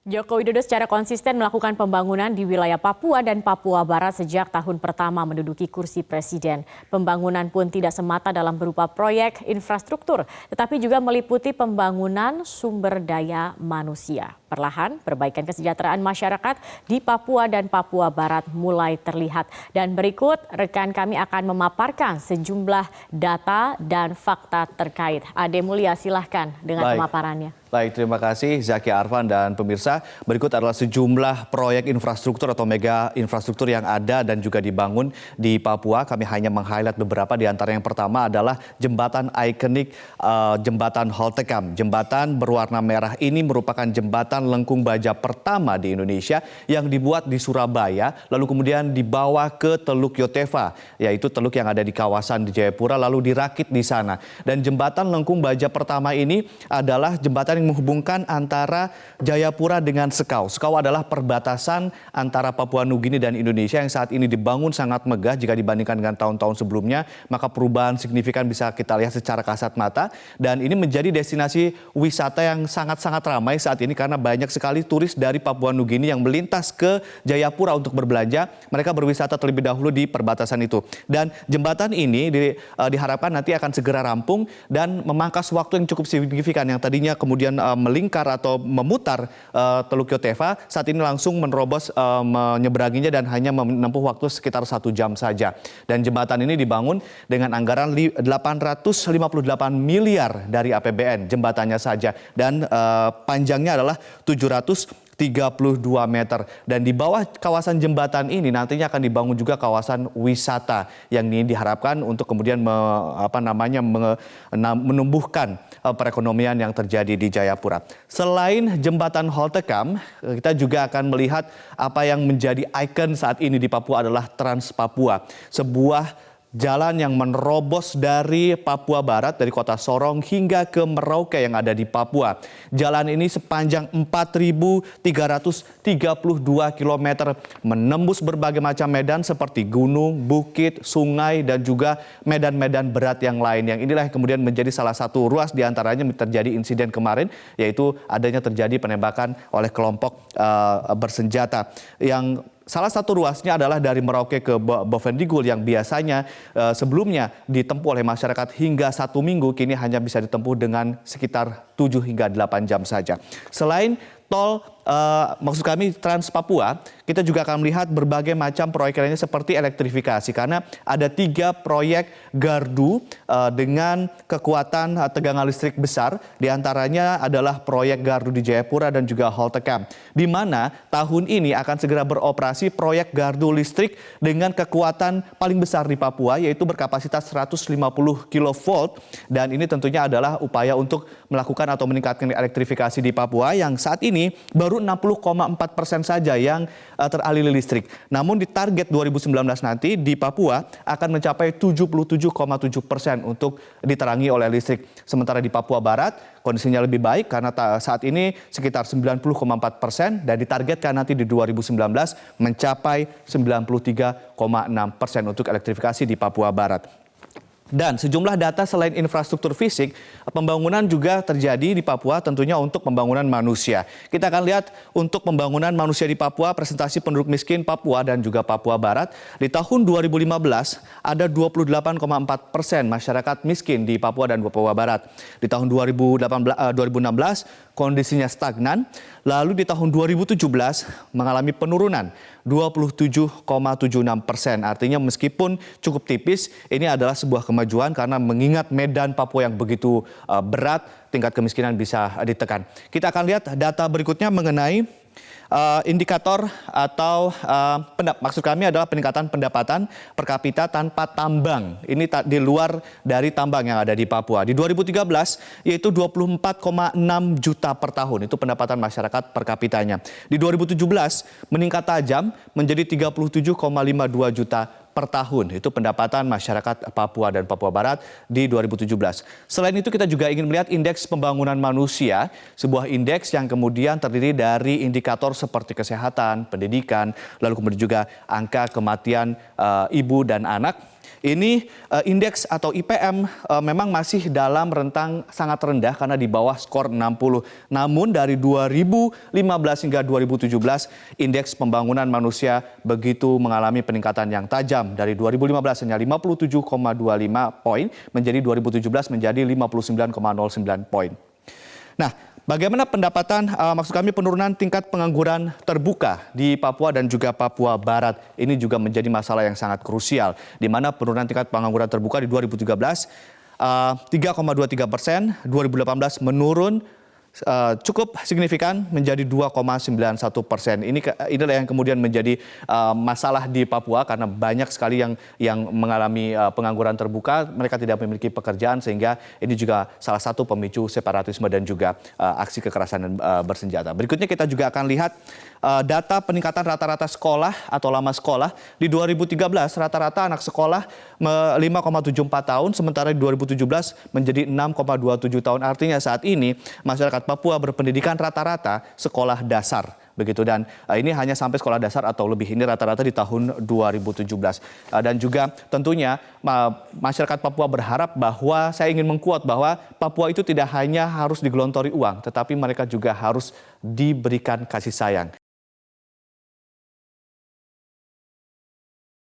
Joko Widodo secara konsisten melakukan pembangunan di wilayah Papua dan Papua Barat sejak tahun pertama menduduki kursi presiden. Pembangunan pun tidak semata dalam berupa proyek infrastruktur, tetapi juga meliputi pembangunan sumber daya manusia. Perlahan, perbaikan kesejahteraan masyarakat di Papua dan Papua Barat mulai terlihat. Dan berikut rekan kami akan memaparkan sejumlah data dan fakta terkait. Ade Mulia, silahkan dengan pemaparannya. Baik, terima kasih Zaki Arfan dan pemirsa. Berikut adalah sejumlah proyek infrastruktur atau mega infrastruktur yang ada dan juga dibangun di Papua. Kami hanya meng-highlight beberapa, di antara yang pertama adalah jembatan ikonik Jembatan Holtecam. Jembatan berwarna merah ini merupakan jembatan lengkung baja pertama di Indonesia yang dibuat di Surabaya, lalu kemudian dibawa ke Teluk Yotefa, yaitu teluk yang ada di kawasan di Jayapura, lalu dirakit di sana. Dan jembatan lengkung baja pertama ini adalah jembatan yang menghubungkan antara Jayapura dengan Sekau. Sekau adalah perbatasan antara Papua Nugini dan Indonesia yang saat ini dibangun sangat megah jika dibandingkan dengan tahun-tahun sebelumnya. Maka perubahan signifikan bisa kita lihat secara kasat mata. Dan ini menjadi destinasi wisata yang sangat-sangat ramai saat ini karena banyak sekali turis dari Papua Nugini yang melintas ke Jayapura untuk berbelanja. Mereka berwisata terlebih dahulu di perbatasan itu. Dan jembatan ini diharapkan nanti akan segera rampung dan memangkas waktu yang cukup signifikan yang tadinya kemudian melingkar atau memutar Teluk Yotefa, saat ini langsung menerobos menyeberanginya dan hanya menempuh waktu sekitar 1 jam saja. Dan jembatan ini dibangun dengan anggaran 858 miliar dari APBN jembatannya saja, dan panjangnya adalah 732 meter. Dan di bawah kawasan jembatan ini nantinya akan dibangun juga kawasan wisata yang ini diharapkan untuk kemudian menumbuhkan perekonomian yang terjadi di Jayapura. Selain jembatan Holtecam, kita juga akan melihat apa yang menjadi ikon saat ini di Papua adalah Trans Papua, sebuah jalan yang menerobos dari Papua Barat, dari kota Sorong hingga ke Merauke yang ada di Papua. Jalan ini sepanjang 4.332 km menembus berbagai macam medan seperti gunung, bukit, sungai, dan juga medan-medan berat yang lain. Yang inilah yang kemudian menjadi salah satu ruas diantaranya terjadi insiden kemarin, yaitu adanya terjadi penembakan oleh kelompok bersenjata. Yang salah satu ruasnya adalah dari Merauke ke Bovendigul yang biasanya sebelumnya ditempuh oleh masyarakat hingga 1 minggu, kini hanya bisa ditempuh dengan sekitar 7 hingga 8 jam saja. Selain tol, maksud kami Trans Papua, kita juga akan melihat berbagai macam proyek lainnya seperti elektrifikasi, karena ada 3 proyek gardu dengan kekuatan tegangan listrik besar. Di antaranya adalah proyek gardu di Jayapura dan juga Holtecam, di mana tahun ini akan segera beroperasi proyek gardu listrik dengan kekuatan paling besar di Papua, yaitu berkapasitas 150 kV. Dan ini tentunya adalah upaya untuk melakukan atau meningkatkan elektrifikasi di Papua yang saat ini baru 60,4% saja yang teraliri listrik. Namun di target 2019 nanti di Papua akan mencapai 77,7% untuk diterangi oleh listrik. Sementara di Papua Barat kondisinya lebih baik karena saat ini sekitar 90,4% dan ditargetkan nanti di 2019 mencapai 93,6% untuk elektrifikasi di Papua Barat. Dan sejumlah data selain infrastruktur fisik, pembangunan juga terjadi di Papua tentunya untuk pembangunan manusia. Kita akan lihat untuk pembangunan manusia di Papua, presentasi penduduk miskin Papua dan juga Papua Barat. Di tahun 2015 ada 28,4% masyarakat miskin di Papua dan Papua Barat. Di tahun 2016 kondisinya stagnan, lalu di tahun 2017 mengalami penurunan 27,76%. Artinya meskipun cukup tipis, ini adalah sebuah kemajuan karena mengingat medan Papua yang begitu berat, tingkat kemiskinan bisa ditekan. Kita akan lihat data berikutnya mengenai indikator atau maksud kami adalah peningkatan pendapatan per kapita tanpa tambang. Ini di luar dari tambang yang ada di Papua. Di 2013 yaitu 24,6 juta per tahun, itu pendapatan masyarakat per kapitanya. Di 2017 meningkat tajam menjadi 37,52 juta per tahun. Itu pendapatan masyarakat Papua dan Papua Barat di 2017. Selain itu kita juga ingin melihat indeks pembangunan manusia, sebuah indeks yang kemudian terdiri dari indikator seperti kesehatan, pendidikan, lalu kemudian juga angka kematian ibu dan anak. Ini indeks atau IPM memang masih dalam rentang sangat rendah karena di bawah skor 60. Namun dari 2015 hingga 2017 indeks pembangunan manusia begitu mengalami peningkatan yang tajam. Dari 2015 hanya 57,25 poin menjadi 2017 menjadi 59,09 poin. Nah, bagaimana pendapatan, maksud kami penurunan tingkat pengangguran terbuka di Papua dan juga Papua Barat. Ini juga menjadi masalah yang sangat krusial, di mana penurunan tingkat pengangguran terbuka di 2013 3,23%, 2018 menurun cukup signifikan menjadi 2,91%. Inilah yang kemudian menjadi masalah di Papua karena banyak sekali yang mengalami pengangguran terbuka, mereka tidak memiliki pekerjaan sehingga ini juga salah satu pemicu separatisme dan juga aksi kekerasan bersenjata. Berikutnya kita juga akan lihat data peningkatan rata-rata sekolah atau lama sekolah. Di 2013 rata-rata anak sekolah 5,74 tahun, sementara di 2017 menjadi 6,27 tahun. Artinya saat ini masyarakat Papua berpendidikan rata-rata sekolah dasar. Begitu, dan ini hanya sampai sekolah dasar atau lebih, ini rata-rata di tahun 2017. Dan juga tentunya masyarakat Papua berharap bahwa, saya ingin mengkuat bahwa Papua itu tidak hanya harus digelontori uang, tetapi mereka juga harus diberikan kasih sayang.